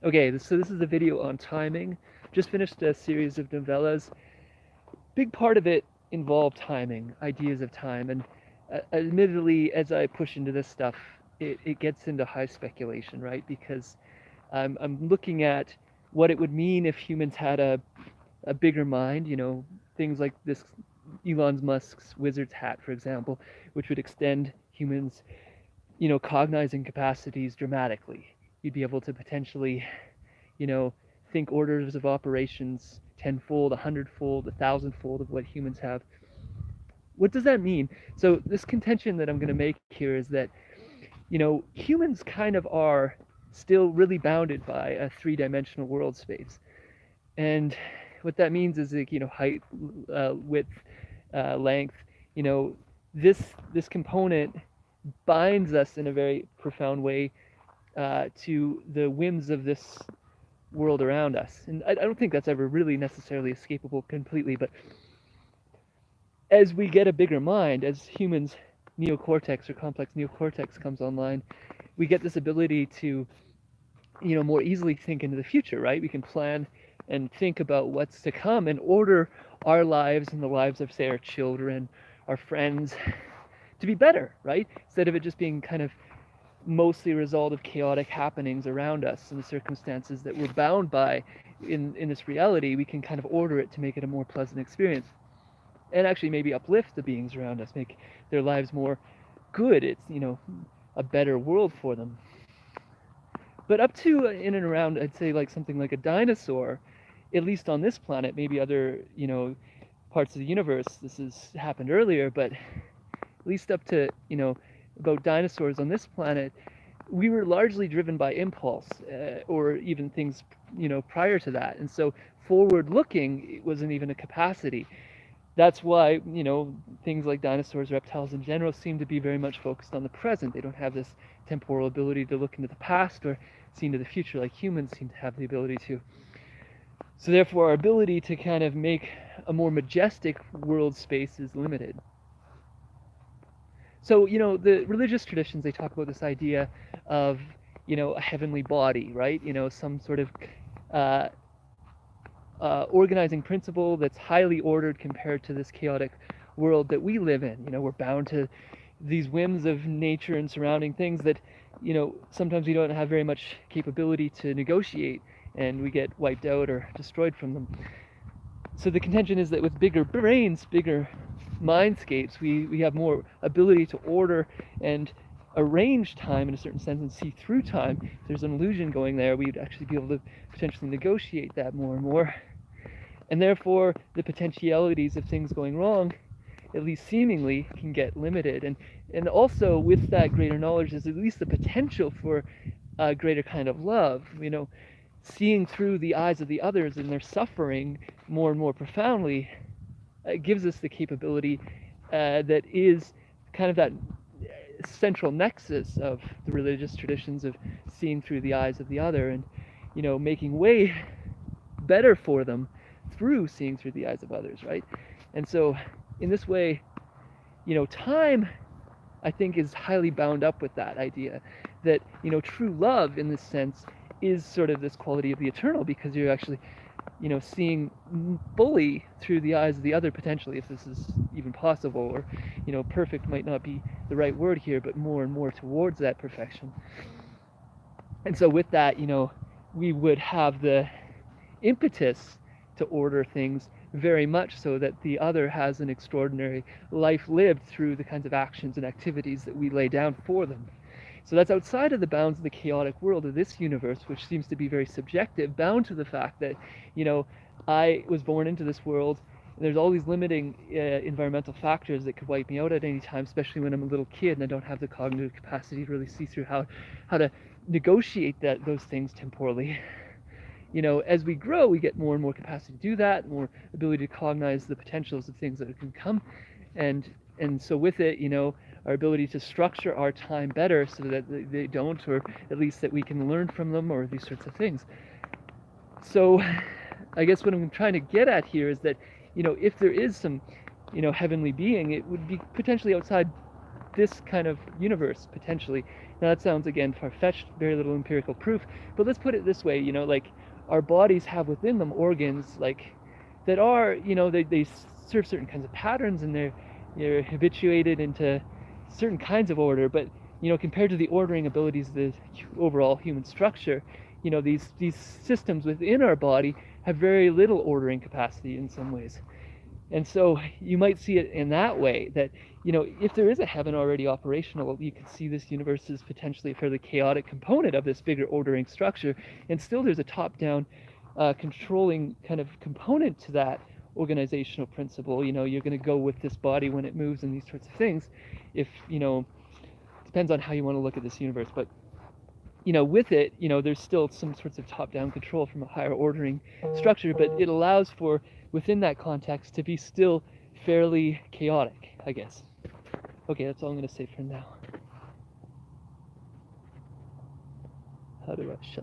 Okay, so this is a video on timing. Just finished a series of novellas. Big part of it involved timing, ideas of time, and admittedly, as I push into this stuff, it gets into high speculation, right? Because I'm looking at what it would mean if humans had a bigger mind, things like this Elon Musk's wizard's hat, for example, which would extend humans, cognizing capacities dramatically. You'd be able to potentially you know, think orders of operations tenfold, a hundredfold, a thousandfold of what humans have. What does that mean? So this contention that I'm going to make here is that humans kind of are still really bounded by a three-dimensional world space, and what that means is like, height, width, length. You know, this component binds us in a very profound way to the whims of this world around us. And I don't think that's ever really necessarily escapable completely, but as we get a bigger mind, as humans, neocortex or complex neocortex comes online, we get this ability to, more easily think into the future, right? We can plan and think about what's to come and order our lives and the lives of, say, our children, our friends, to be better, right? Instead of it just being kind of mostly a result of chaotic happenings around us and the circumstances that we're bound by in this reality, we can kind of order it to make it a more pleasant experience and actually maybe uplift the beings around us, make their lives more good. It's, a better world for them. But up to in and around, I'd say like something like a dinosaur, at least on this planet, maybe other, parts of the universe, this has happened earlier, but at least up to, about dinosaurs on this planet, we were largely driven by impulse, or even things, prior to that. And so forward looking wasn't even a capacity. That's why, things like dinosaurs, reptiles in general seem to be very much focused on the present. They don't have this temporal ability to look into the past or see into the future like humans seem to have the ability to. So therefore our ability to kind of make a more majestic world space is limited. So, the religious traditions, they talk about this idea of, a heavenly body, right? Some sort of uh, organizing principle that's highly ordered compared to this chaotic world that we live in. We're bound to these whims of nature and surrounding things that, sometimes we don't have very much capability to negotiate, and we get wiped out or destroyed from them. So the contention is that with bigger brains, bigger mindscapes, we have more ability to order and arrange time in a certain sense and see through time. If there's an illusion going there, we'd actually be able to potentially negotiate that more and more. And therefore, the potentialities of things going wrong, at least seemingly, can get limited. And also, with that greater knowledge, is at least the potential for a greater kind of love. Seeing through the eyes of the others and their suffering more and more profoundly gives us the capability that is kind of that central nexus of the religious traditions of seeing through the eyes of the other and, making way better for them through seeing through the eyes of others, right? And so, in this way, time, I think, is highly bound up with that idea that, true love in this sense is sort of this quality of the eternal because you're actually, seeing fully through the eyes of the other potentially, if this is even possible, or, perfect might not be the right word here, but more and more towards that perfection. And so with that, we would have the impetus to order things very much so that the other has an extraordinary life lived through the kinds of actions and activities that we lay down for them. So that's outside of the bounds of the chaotic world of this universe, which seems to be very subjective, bound to the fact that, I was born into this world. And there's all these limiting environmental factors that could wipe me out at any time, especially when I'm a little kid and I don't have the cognitive capacity to really see through how to negotiate those things temporally. As we grow, we get more and more capacity to do that, more ability to cognize the potentials of things that can come, and so with it, our ability to structure our time better so that they don't, or at least that we can learn from them, or these sorts of things. So, I guess what I'm trying to get at here is that, if there is some, heavenly being, it would be potentially outside this kind of universe potentially. Now that sounds again far-fetched, very little empirical proof, but let's put it this way, like our bodies have within them organs like that are, they serve certain kinds of patterns, and they're habituated into certain kinds of order, but compared to the ordering abilities of the overall human structure, these systems within our body have very little ordering capacity in some ways. And so you might see it in that way, that if there is a heaven already operational, you can see this universe is potentially a fairly chaotic component of this bigger ordering structure, and still there's a top-down controlling kind of component to that organizational principle. You're going to go with this body when it moves and these sorts of things. If depends on how you want to look at this universe, but with it, there's still some sorts of top-down control from a higher ordering structure, but it allows for, within that context, to be still fairly chaotic, I guess. Okay, that's all I'm going to say for now. How do I shut